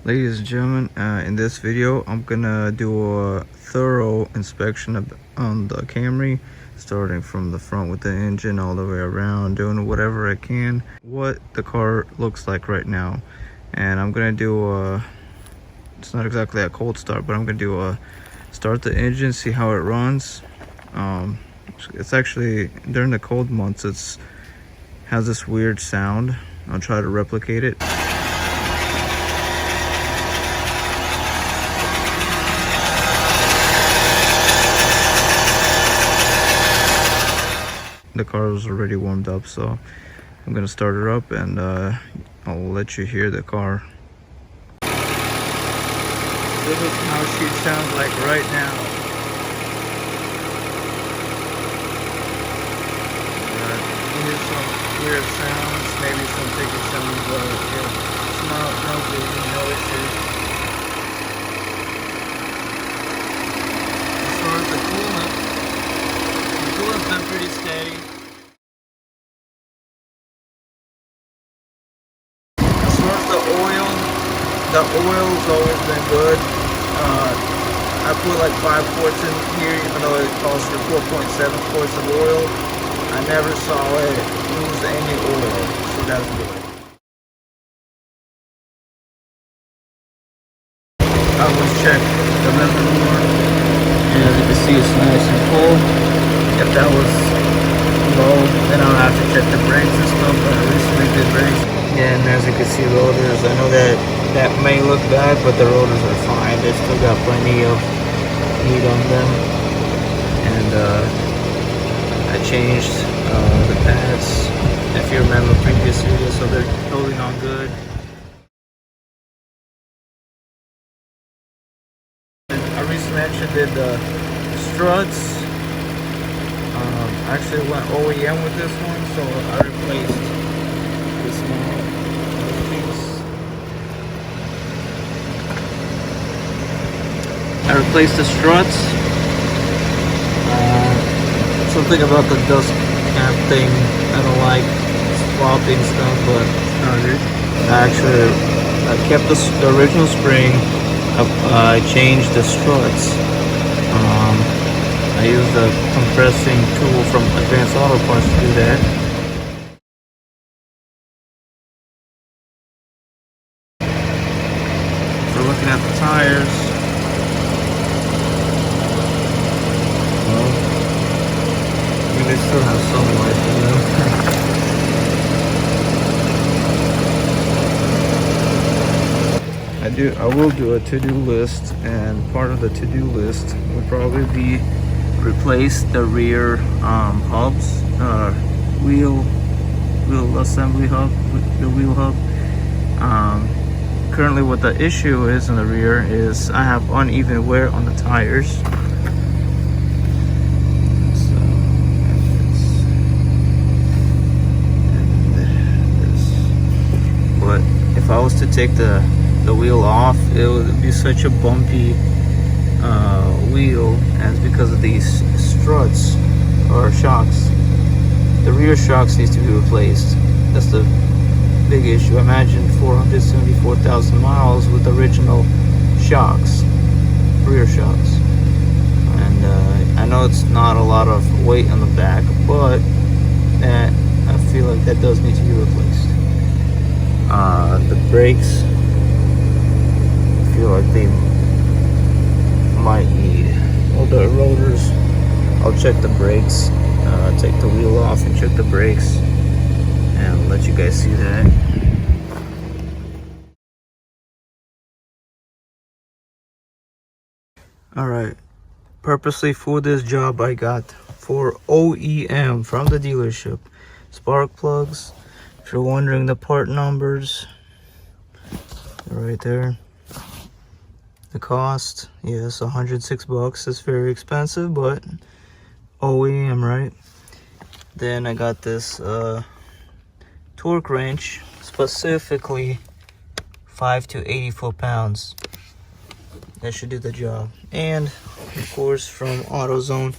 Ladies and gentlemen, in this video I'm gonna do a thorough inspection on the Camry, starting from the front with the engine all the way around, doing whatever I can what the car looks like right now. And I'm gonna do it's not exactly a cold start, but I'm gonna do a start the engine, see how it runs. It's actually during the cold months, it's has this weird sound. I'll try to replicate it. The car was already warmed up, so I'm gonna start her up and I'll let you hear the car. This is how she sounds like right now. You hear some weird sounds, maybe some taking some no issue. As far as the coolant's been pretty steady. As far as the oil's always been good. I put like 5 quarts in here, even though it calls for 4.7 quarts of oil. I never saw it lose any oil, so that's good. I always check the reservoir, and as you can see, it's nice and full. If that was low, then I'll have to check the brakes and stuff, but at least make the brakes. Yeah, and as you can see, rotors, I know that may look bad, but the rotors are fine. They still got plenty of heat on them. And I changed the pads, if you remember previous videos, so they're holding on good. And I recently did the struts. I actually went OEM with this one, so I replaced this small piece. I replaced the struts. Something about the dust cap thing I don't like, flopping stuff, but I kept the original spring. I changed the struts. I used a compressing tool from Advanced Auto Parts to do that. So looking at the tires, well, I mean, they still have some life in them. I will do a to-do list, and part of the to-do list will probably be replace the rear hubs, wheel assembly hub, the wheel hub. Currently what the issue is in the rear is I have uneven wear on the tires. But if I was to take the wheel off, it would be such a bumpy wheel, as because of these struts or shocks. The rear shocks needs to be replaced. That's the big issue. Imagine 474,000 miles with original shocks, rear shocks. And I know it's not a lot of weight on the back, but I feel like that does need to be replaced. The brakes, I feel like they might need, well, the rotors, I'll check the brakes, take the wheel off and check the brakes and let you guys see that. Alright, purposely for this job I got 4 OEM from the dealership spark plugs. If you're wondering the part numbers, they're right there. The cost, yes, $106. It's very expensive, but OEM, right? Then I got this torque wrench, specifically 5 to 80 foot-pounds. That should do the job. And of course, from AutoZone,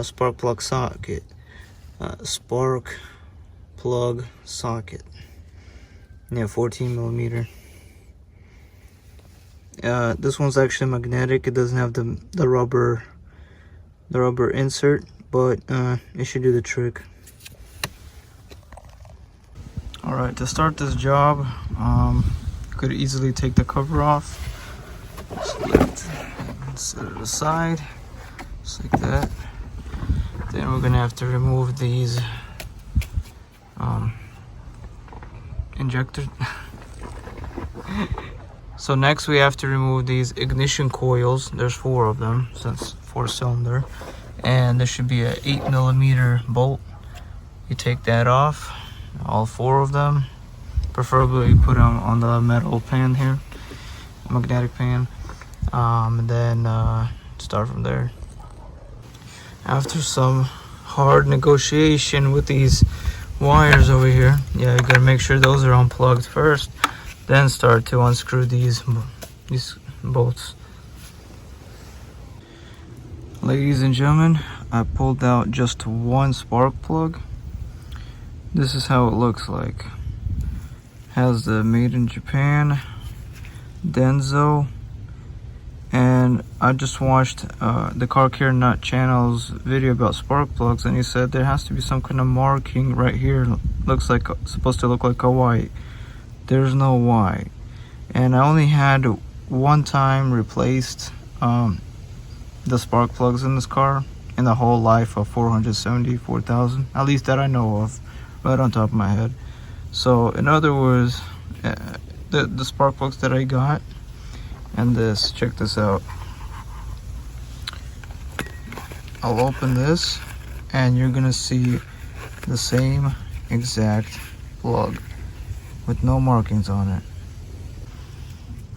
spark plug socket. Spark plug socket. Yeah, 14 millimeter. This one's actually magnetic. It doesn't have the rubber insert, but it should do the trick. All right, to start this job, could easily take the cover off. Set it aside, just like that. Then we're gonna have to remove these injectors. So next we have to remove these ignition coils. There's 4 of them, since 4-cylinder, and there should be a 8mm bolt. You take that off, all 4 of them. Preferably put them on the metal pan here, magnetic pan, and then start from there. After some hard negotiation with these wires over here, yeah, you gotta make sure those are unplugged first, then start to unscrew these bolts. Ladies and gentlemen, I pulled out just 1 spark plug. This is how it looks like. Has the made in Japan, Denso, and I just watched the Car Care Nut channel's video about spark plugs, and he said there has to be some kind of marking right here. Looks like, supposed to look like a white. There's no white, and I only had 1 time replaced the spark plugs in this car in the whole life of 474,000, at least that I know of, right on top of my head. So in other words, the spark plugs that I got and this, check this out. I'll open this and you're gonna see the same exact plug with no markings on it.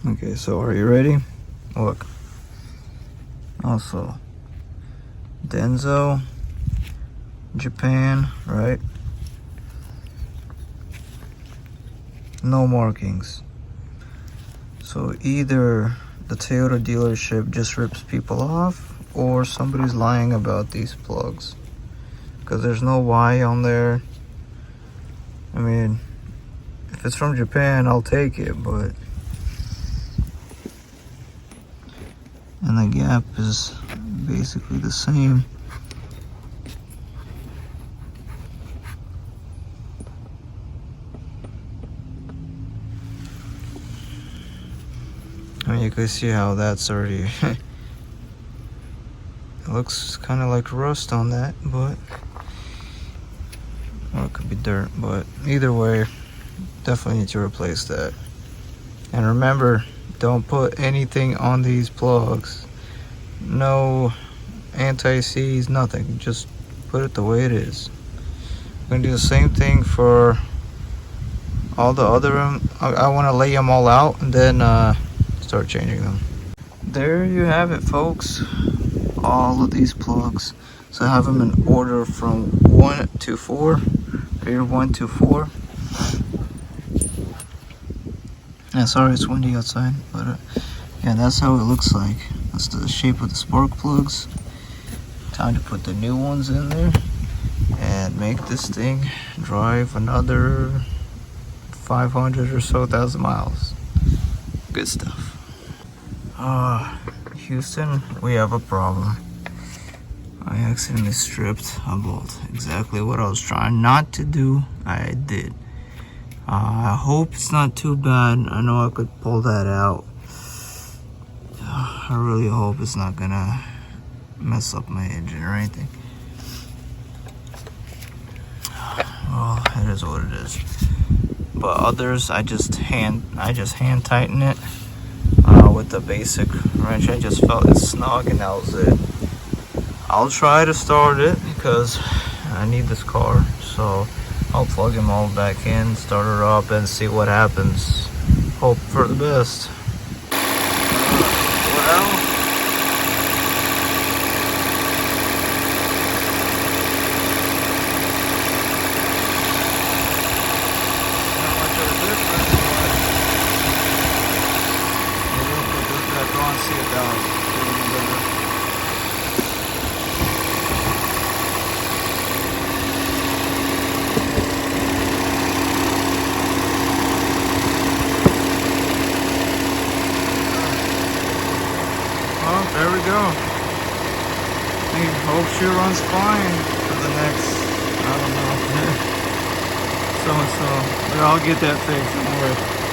Okay, so are you ready? Look. Also, Denso, Japan, right? No markings. So either the Toyota dealership just rips people off, or somebody's lying about these plugs, because there's no Y on there. I mean, if it's from Japan, I'll take it, but and the gap is basically the same. I mean, you can see how that's already it looks kind of like rust on that, but or it could be dirt, but either way, definitely need to replace that. And remember, don't put anything on these plugs. No anti-seize, nothing. Just put it the way it is. I'm gonna do the same thing for all the other I want to lay them all out and then start changing them. There you have it, folks. All of these plugs. So I have them in order from 1 to 4. Here, 1 to 4. Yeah, sorry it's windy outside, but yeah, that's how it looks like. That's the shape of the spark plugs. Time to put the new ones in there and make this thing drive another 500 or so thousand miles. Good stuff. Houston, we have a problem. I accidentally stripped a bolt. Exactly what I was trying not to do, I did. I hope it's not too bad. I know I could pull that out. I really hope it's not gonna mess up my engine or anything. Well, it is what it is. But others, I just hand tighten it with the basic wrench. I just felt it snug, and that was it. I'll try to start it because I need this car, so I'll plug them all back in, start her up, and see what happens. Hope for the best. Well, not much of a difference, but maybe we'll put this back on, see if that was doing better. there we go. I hope she runs fine for the next, I don't know, so-and-so. But I'll get that fixed, don't worry.